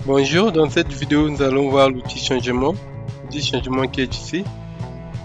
Bonjour, dans cette vidéo nous allons voir l'outil changement qui est ici.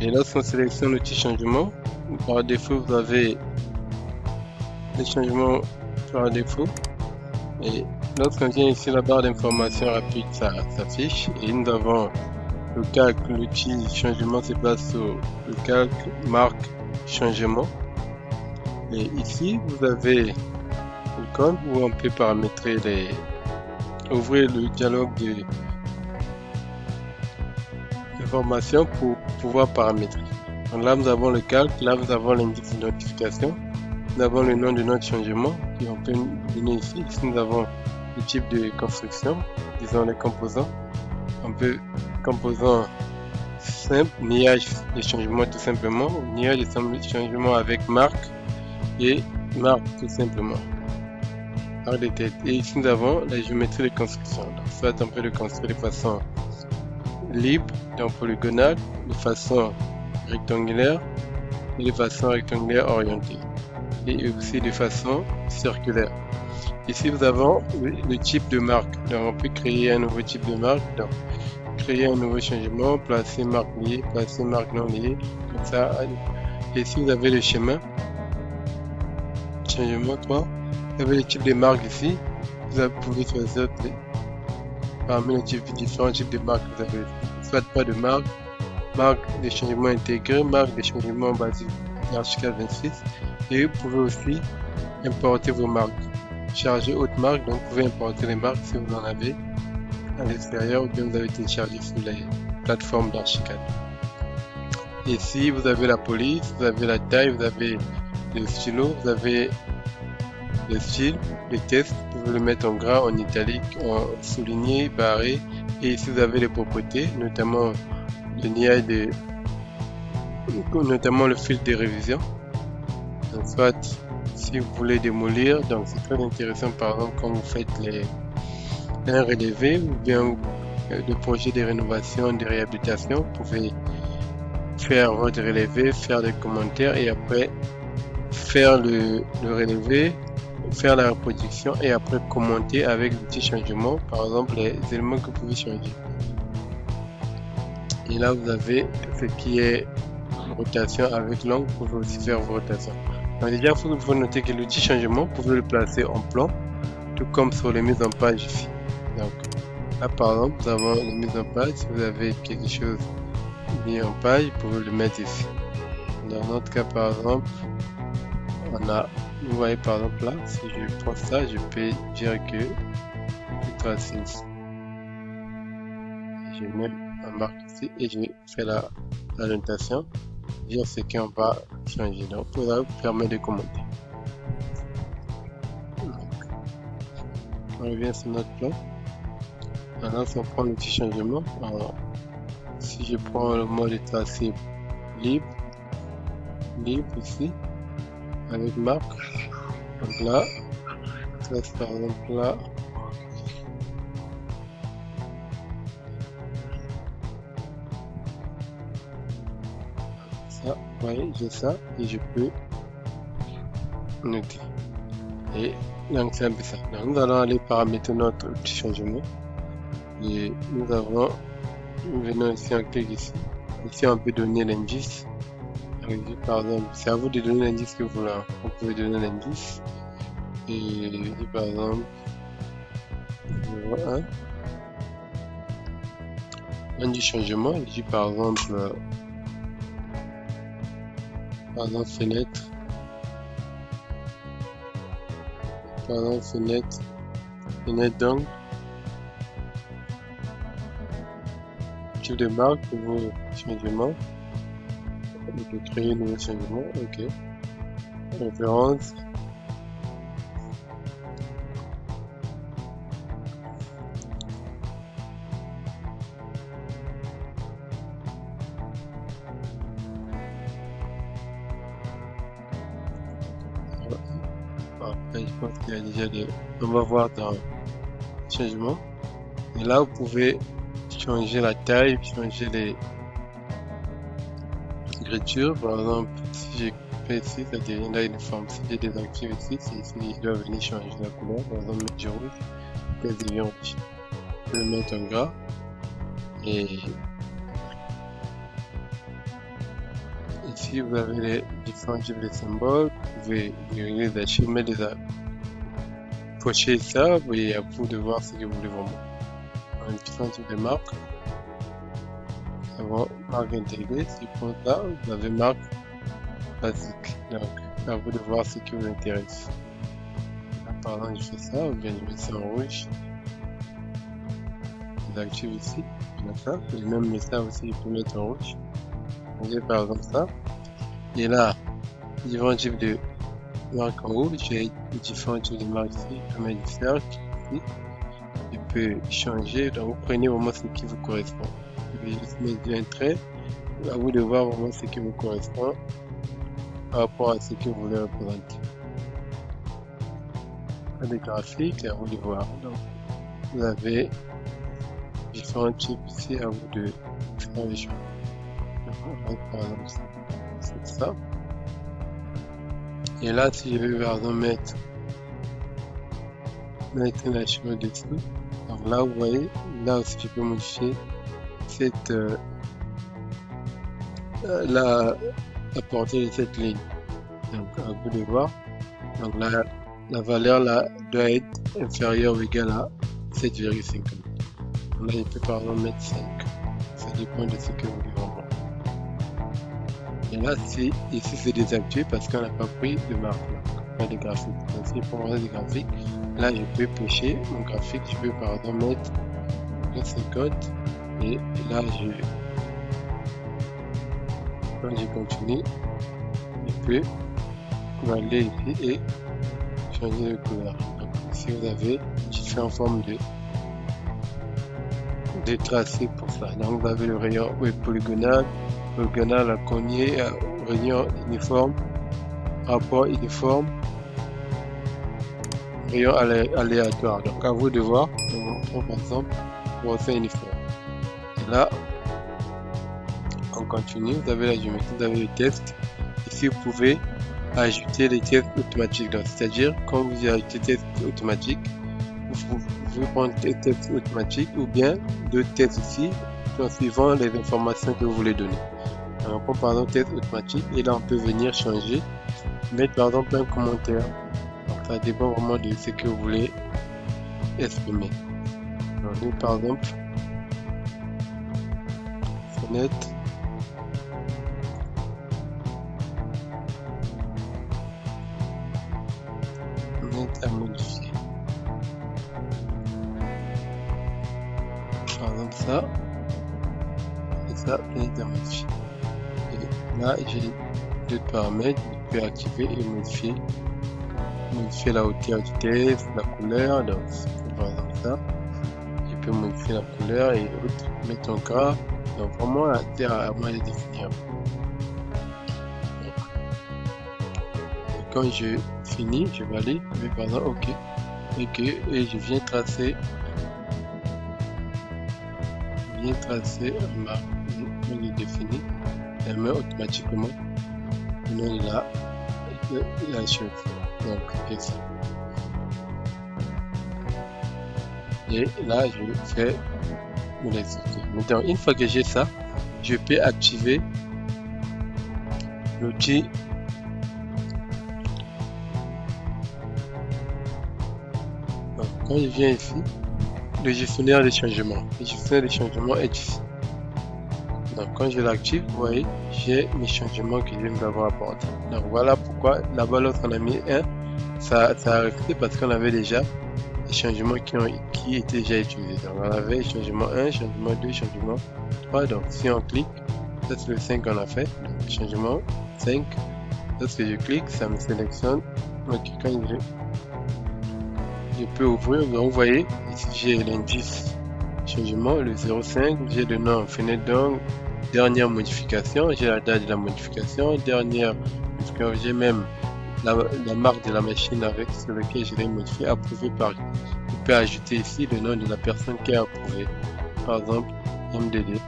Et lorsqu'on sélectionne l'outil changement, par défaut vous avez les changements par défaut. Et lorsqu'on vient ici, la barre d'information rapide s'affiche et nous avons le calque. L'outil changement se place sur le calque marque changement. Et ici vous avez l'icône où on peut paramétrer ouvrir le dialogue d'information pour pouvoir paramétrer. Donc là nous avons le calque, là nous avons l'indice de notification, nous avons le nom de notre changement qui on peut donner ici. Ici nous avons le type de construction, disons les composants. On peut composant simple, niage de changement tout simplement, niage de changement avec marque et marque tout simplement. De tête. Et ici nous avons la géométrie de construction. Donc, soit on peut le construire de façon libre, donc polygonale, de façon rectangulaire et de façon rectangulaire orientée, et aussi de façon circulaire. Ici nous avons le type de marque. Donc on peut créer un nouveau type de marque, donc créer un nouveau changement, placer marque liée, placer marque non liée, comme ça. Et ici vous avez le schéma changement 3. Vous avez les types de marques ici. Vous pouvez choisir parmi les différents types de marques. Vous avez soit pas de marque, marque de changement intégré, marque de changement basé d'archicad 26. Et vous pouvez aussi importer vos marques. Charger autre marque, donc vous pouvez importer les marques si vous en avez à l'extérieur ou bien vous avez téléchargé sur les plateformes d'archicad. Ici vous avez la police, vous avez la taille, vous avez le stylo, vous avez le style, le texte, vous pouvez le mettre en gras, en italique, en souligné, barré. Et ici vous avez les propriétés, notamment le niage notamment le fil de révision. Donc, soit si vous voulez démolir, donc c'est très intéressant par exemple quand vous faites un relevé ou bien le projet de rénovation, de réhabilitation, vous pouvez faire votre relevé, faire des commentaires et après faire le relevé, faire la reproduction et après commenter avec l'outil changement, par exemple les éléments que vous pouvez changer. Et là vous avez ce qui est rotation avec l'angle, vous pouvez aussi faire vos rotations. Donc déjà il faut noter que l'outil changement, vous pouvez le placer en plan, tout comme sur les mises en page ici. Donc là par exemple nous avons les mises en page, si vous avez quelque chose mis en page, vous pouvez le mettre ici. Dans notre cas par exemple, vous voyez par exemple là, si je prends ça, je peux dire que je trace ici. Je mets la marque ici et je fais la notation, dire ce qu'on va changer. Donc ça vous permet de commenter. Donc, on revient sur notre plan. Maintenant si on prend l'outil changement, alors, si je prends le mode de tracé libre ici, avec marque, donc là, trace par exemple là, ça, vous voyez, j'ai ça et je peux noter. Et donc c'est un peu ça. Donc nous allons aller paramétrer notre petit changement et nous venons ici, on clique ici. Ici on peut donner l'indice. Par exemple, c'est à vous de donner l'indice que vous voulez. Vous pouvez donner l'indice et par exemple 01 l'indice changement, ici par exemple fenêtre, fenêtre d'angle, type de marque pour vos changements. On peut créer un nouveau changement, ok. Référence. Après, je pense qu'il y a déjà des... On va voir dans changement. Et là, vous pouvez changer la taille, changer les écritures. Par exemple, si je fais ici, ça devient là une forme. Si je désactive ici, c'est ici, je dois venir changer la couleur. Par exemple, mettre du rouge, ça devient rouge. peux mettre un gras. Et ici, vous avez les différents types de symboles. Vous pouvez les achievements, les approcher ça. Et à vous de voir ce que vous voulez vraiment. On a différents types de marques. Nous avons marque intégrée. Si pour ça, vous avez marque basique. Donc, à vous de voir ce qui vous intéresse. Là, par exemple, je fais ça, ou bien je mets ça en rouge. J'active ici, comme ça. Et même ça aussi, je peux mettre en rouge. J'ai par exemple ça. Et là, différents types de marques en haut. J'ai différents types de marques ici. Je peux mettre du cercle ici. Je peux changer. Donc, vous prenez vraiment ce qui vous correspond. Je vais juste mettre un trait. À vous de voir vraiment ce qui vous correspond par rapport à ce que vous voulez représenter. Des graphiques, à vous de voir. Donc, vous avez différents types ici à vous de faire les choses. Par exemple, c'est ça. Et là, si je veux par exemple mettre la chose dessus, donc là, vous voyez, là aussi, je peux modifier cette la portée de cette ligne. Donc, à vous de voir. Donc là, la valeur là doit être inférieure ou égale à 7,5. Là, je peux par exemple mettre 5. Ça dépend de ce que vous voulez vraiment. Et là, ici c'est désactivé parce qu'on n'a pas pris de marque, pas de graphique. Donc, si pour moi des graphiques, là, je peux pêcher mon graphique. Je peux par exemple mettre 50. Et là, quand je continue, je peux aller ici et changer de couleur. Donc, ici, vous avez différentes formes de tracés pour ça. Donc, vous avez le rayon polygonal, à cogné, rayon uniforme, rapport uniforme, rayon aléatoire. Donc, à vous de voir. On prend par exemple pour faire uniforme. Et là, on continue. Vous avez la géométrie, vous avez le texte. Ici, vous pouvez ajouter les tests automatiques. C'est-à-dire, quand vous ajoutez tests automatiques, vous pouvez prendre des tests automatiques ou bien deux tests ici, en suivant les informations que vous voulez donner. Alors, on prend par exemple test automatique et là on peut venir changer, mettre par exemple un commentaire. Donc, ça dépend vraiment de ce que vous voulez exprimer. Donc, nous, par exemple, fenêtre. À modifier. Par exemple ça et ça est à modifier. Et là j'ai deux paramètres, je peux activer et modifier la hauteur du texte, la couleur. Donc par exemple ça, je peux modifier la couleur et mettre un gras. Donc vraiment à moi de définir. Quand je finis, je valide, je vais par exemple OK. Et je viens tracer ma ligne définie. Elle met automatiquement le nom de la chose. Donc, c'est ça. Et là, je fais mon exécuter. Maintenant, une fois que j'ai ça, je peux activer l'outil quand je viens ici, le gestionnaire des changements. Le gestionnaire des changements est ici. Donc quand je l'active, vous voyez, j'ai mes changements que je viens d'avoir apportés. Donc voilà pourquoi là-bas lorsqu'on a mis 1, ça a resté parce qu'on avait déjà les changements qui étaient déjà utilisés. Donc on avait changement 1, changement 2, changement 3. Donc si on clique, ça c'est le 5 qu'on a fait. Donc changement 5. Lorsque je clique, ça me sélectionne. Donc quand je peux ouvrir, donc vous voyez ici j'ai l'indice changement, le 05, j'ai le nom fenêtre, donc dernière modification, j'ai la date de la modification, dernière modification, j'ai même la marque de la machine avec sur laquelle je l'ai modifié, approuvé par. Je peux ajouter ici le nom de la personne qui a approuvé, par exemple MDD.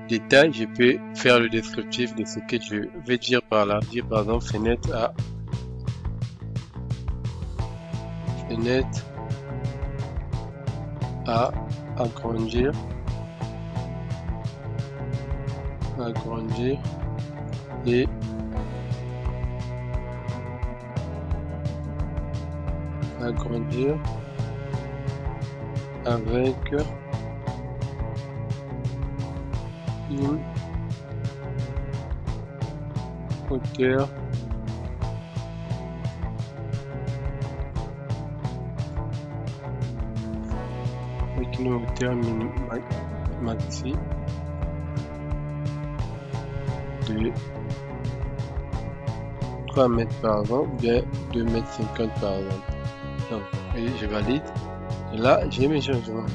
Détail, je peux faire le descriptif de ce que je vais dire par là, dire par exemple fenêtre à fenêtre à agrandir et agrandir avec une hauteur maxi de 3 mètres par exemple, ou bien 2,50 mètres par exemple. Donc, et je valide. Et là, j'ai mes changements.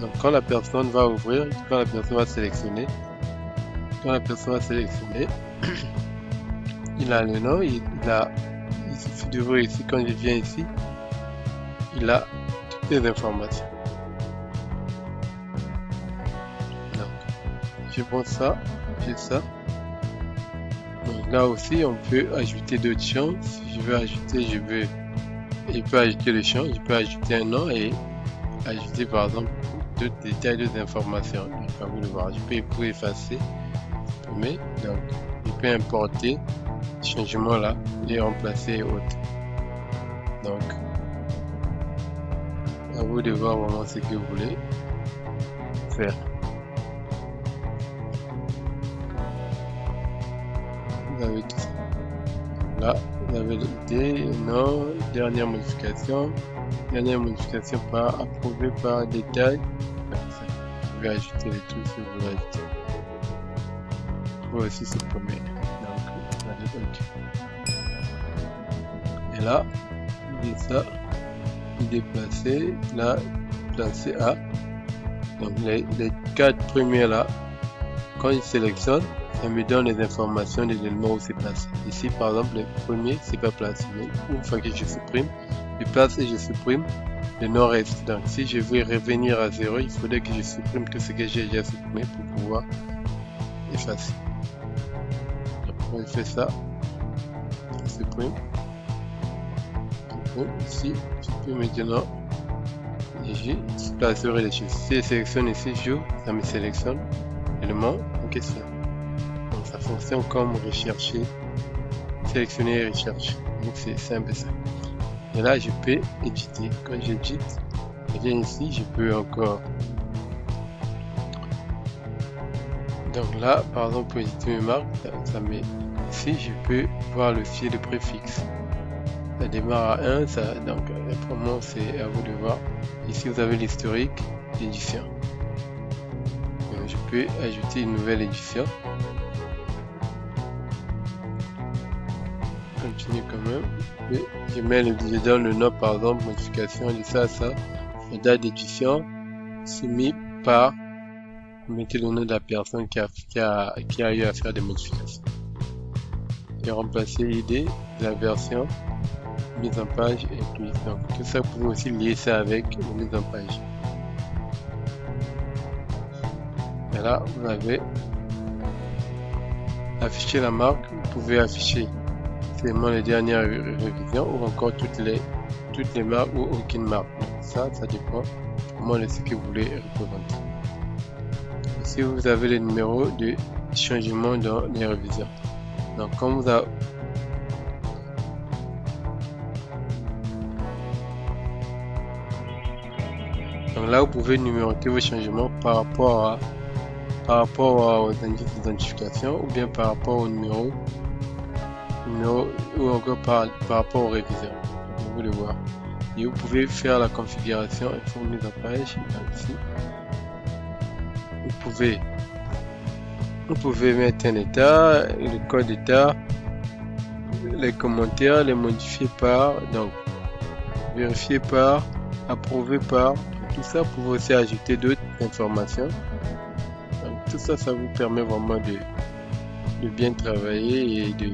Donc, quand la personne va ouvrir, quand la personne va sélectionner, il a le nom, il suffit d'ouvrir ici. Quand je viens ici, il a toutes les informations. Donc, je prends ça, j'ai ça. Donc là aussi, on peut ajouter d'autres champs. Si je veux ajouter, je peux ajouter le champ, je peux ajouter un nom et ajouter par exemple d'autres détails, d'autres informations. Donc, à vous de voir. Je peux effacer, mais donc je peux importer ce changement là, les remplacer et autres. Donc, à vous de voir vraiment ce que vous voulez faire. Vous avez tout ça. Là, vous avez l'idée, non, dernière modification par approuvé par détail. Vous pouvez ajouter les trucs si vous voulez ajouter. Vous pouvez aussi supprimer. Donc, vous allez OK. Et là, il dit ça, il déplacer, là, placer A. Donc, les 4 premiers là, quand il sélectionne, ça me donne les informations des éléments où c'est placé. Ici, par exemple, les premiers, c'est pas placé. Donc, une fois que je supprime, je place et je supprime, le nom reste. Donc, si je veux revenir à 0, il faudrait que je supprime tout ce que j'ai déjà supprimé pour pouvoir effacer. Donc, on fait ça. Je supprime. Ici, je peux maintenant, je placerai les choses. Si je sélectionne ici, ça me sélectionne l'élément en question. Donc ça fonctionne comme rechercher, sélectionner et rechercher. Donc c'est simple ça. Et là je peux éditer. Quand j'édite, je viens ici, je peux encore. Donc là, par exemple, pour éditer mes marques, ça met ici, je peux voir le fil de préfixe. Ça démarre à 1, ça, donc vraiment c'est à vous de voir. Ici vous avez l'historique d'édition. Je peux ajouter une nouvelle édition. Continue quand même. Et je donne le nom par exemple, modification de ça, la date d'édition soumis par, vous mettez le nom de la personne qui a eu à faire des modifications. Et remplacer l'idée de la version, mise en page et puis donc tout ça, vous pouvez aussi lier ça avec la mise en page. Et là, vous avez affiché la marque, vous pouvez afficher seulement les dernières révisions ou encore toutes les marques ou aucune marque. Donc ça dépend vraiment de ce que vous voulez représenter. Ici, vous avez les numéros de changement dans les révisions. Donc, comme vous avez là, vous pouvez numéroter vos changements par rapport aux indices d'identification ou bien par rapport au numéro ou encore par rapport aux révisions. Vous pouvez le voir. Et vous pouvez faire la configuration info mise en page. Ici, vous pouvez mettre un état, le code d'état, les commentaires, les modifier par, donc vérifier par, approuver par. Tout ça, vous pouvez aussi ajouter d'autres informations. Donc, tout ça, ça vous permet vraiment de bien travailler et de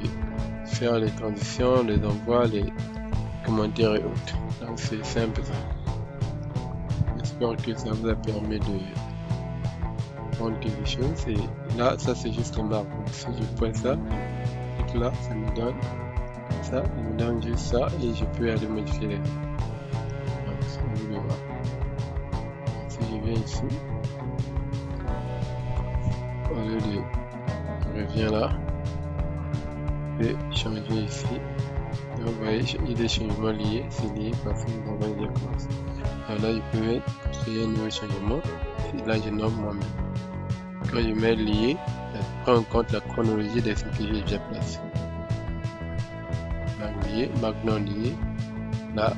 faire les transitions, les envois, les commentaires et autres. Donc c'est simple ça. J'espère que ça vous a permis de prendre quelque chose. Et là, ça c'est juste un marque. Donc si je prends ça, et là, ça me donne ça, il me donne juste ça et je peux aller modifier les. Donc, ça vous le voir. viens ici. Au lieu de je reviens là et changer ici. Donc vous voyez, il y a des changements liés, c'est lié parce que nous avons déjà commencé. Alors là, je peux créer un nouveau changement. Et là, je nomme moi-même. Quand je mets lié, ça prend en compte la chronologie de ce que j'ai déjà placé. Marque lié, marque non lié. Là,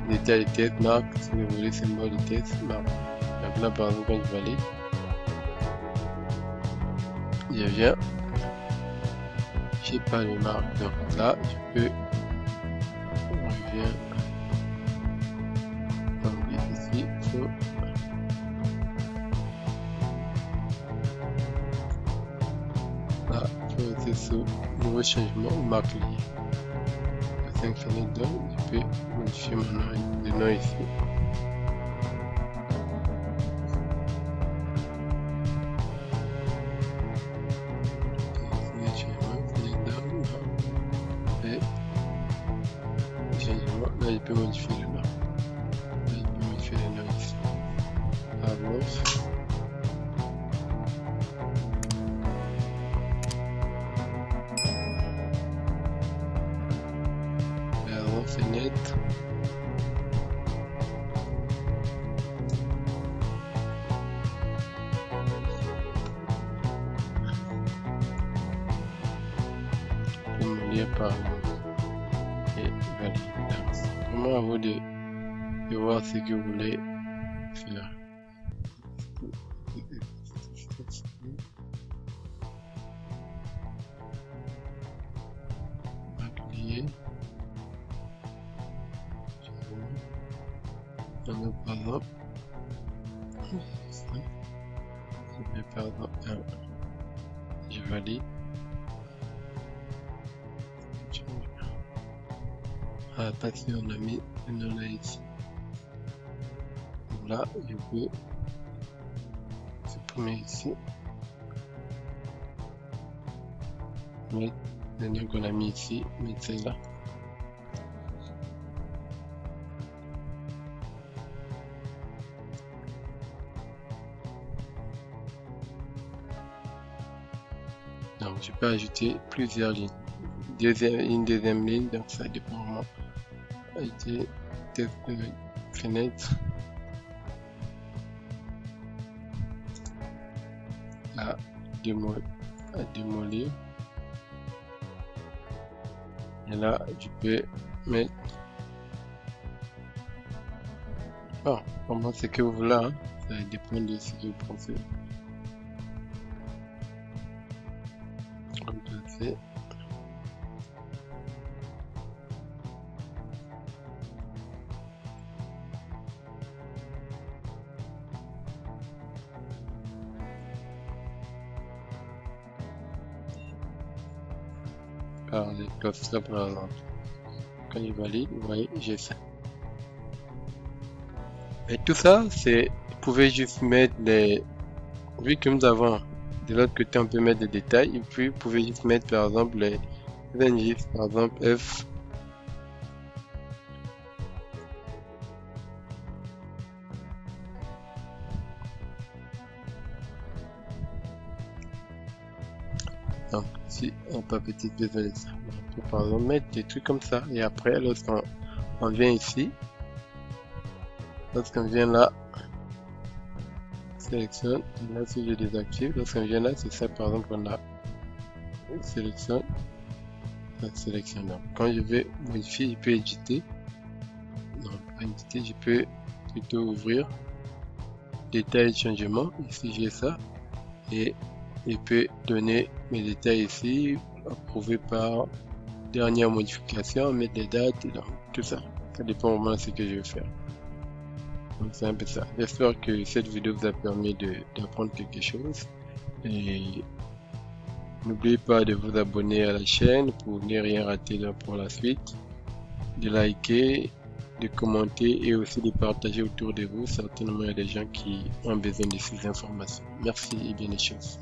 détail de test, marque, si vous voulez, symbole de test, marque. Donc là, par exemple, quand je valide, je viens, j'ai pas de marque. Donc là, je peux, on revient, ici, là, je peux rester sur nouveau changement ou marque lié. 5 fenêtres donc je peux modifier mon nom, le nom ici. Et changement, là je peux modifier le nom. Là je peux modifier le nom ici. Avance. Fenêtre. Je vais me lire par et valider. C'est vraiment à vous de voir ce que vous voulez faire. Lié. Par exemple, je vais par exemple, je valide. Attention, on a mis le nom là ici. Donc là, je peux supprimer ici. Mettre le nom qu'on a mis ici, mettre celle-là. Donc je peux ajouter plusieurs lignes. Une deuxième ligne, donc ça dépend vraiment. Ajouter test de fenêtre. À démolir. Et là, je peux mettre. Bon, vraiment ce que vous voulez, hein. Ça dépend de ce que vous pensez. Remplacer. Par les clusters par exemple. Quand il valide, vous voyez, j'ai ça. Et tout ça, c'est, vous pouvez juste mettre des, vu que nous avons de l'autre côté, on peut mettre des détails, et puis vous pouvez juste mettre par exemple les indices, par exemple F. Donc, si on peut petite désolé ça, on peut par exemple mettre des trucs comme ça, et après, lorsqu'on vient ici, lorsqu'on vient là, sélectionne, et là si je désactive, lorsqu'on vient là, c'est ça par exemple qu'on a sélectionne, sélectionne. Donc, quand je vais modifier, je peux éditer, non pas éditer, je peux plutôt ouvrir détails de changement, ici j'ai ça, et je peux donner mes détails ici, approuvé par dernière modification, mettre des dates, donc tout ça, ça dépend vraiment de ce que je veux faire. Donc c'est un peu ça. J'espère que cette vidéo vous a permis d'apprendre quelque chose. Et n'oubliez pas de vous abonner à la chaîne pour ne rien rater pour la suite. De liker, de commenter et aussi de partager autour de vous. Certainement il y a des gens qui ont besoin de ces informations. Merci et bien les choses.